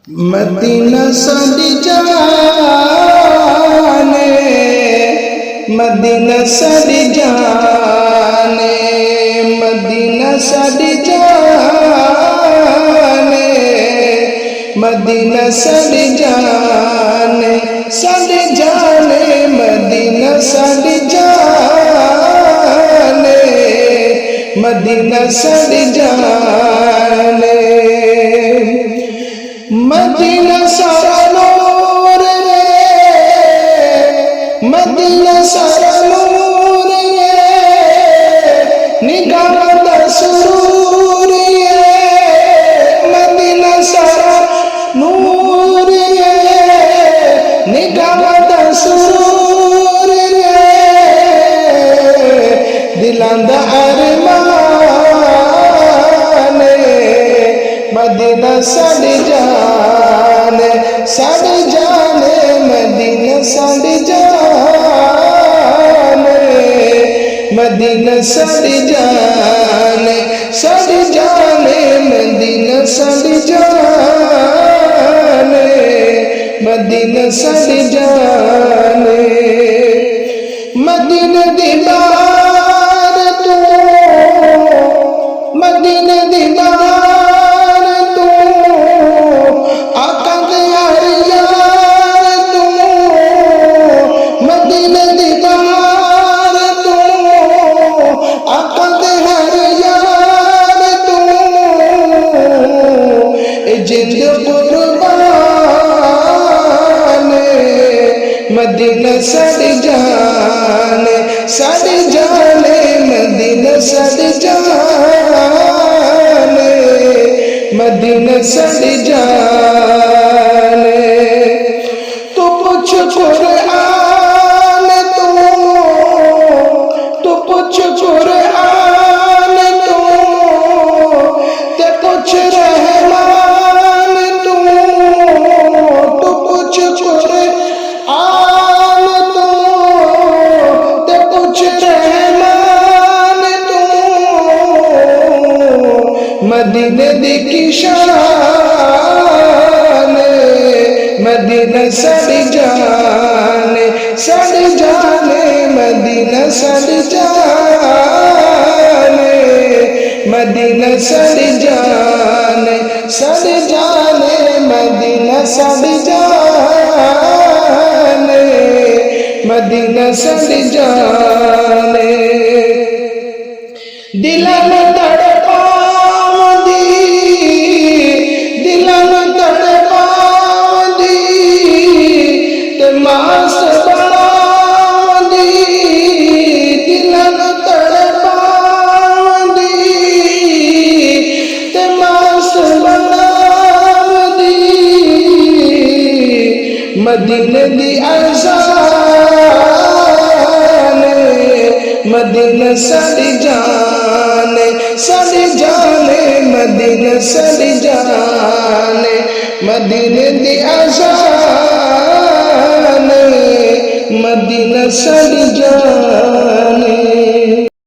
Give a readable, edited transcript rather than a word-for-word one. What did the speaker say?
Medina साडी जाने, Medina साडी जाने, Medina साडी जाने, मदीना साडी जाने, साडी जाने, मदीना साडी जाने, मदीना साडी जाने। मदीना सारा नूर रे, मदीना सारा नूर रे, निगाह दा सुरूर रे, मदीना सारा नूर रे, निगाह दा सुरूर रे, दिलां दा अरमान मदीना साडी जाने, साडी जाने, मदीना साडी जाने, मदीना साडी जाने, साडी जाने, मदीना साडी जाने, मदीना साडी जाने। मदीना दी बार तू, मदीना दी बार तू, आका दे यार यार तू, मदीना दी बार तू, आका दे यार यार तू, ए जिंद कुर्बान मदीना साडी जाने, साडी जाने, मदीना साडी जाने, मदीना साडी जाने। तू पूछ कुरआन तू पूछ कुरआन ते पूछ रहमान तू पूछ कुरआन ते पूछ रहमान तू, मदीने दी की शान मदीना साडी जाने, साडी जाने, मदीना साडी जाने, मदीना साडी जाने, साडी जाने, मदीना साडी जाने, मदीना साडी जाने। दिलां नूं तड़पावंदी, दिलां नूं तड़पावंदी ते मास बनावंदी, दिलां नूं तड़पावंदी ते मास बनावंदी, मदीने दी अज़ान मदीना साडी जाने, साडी जाने, मदीना साडी जाने, मदीने दी अज़ान मदीना साडी जाने।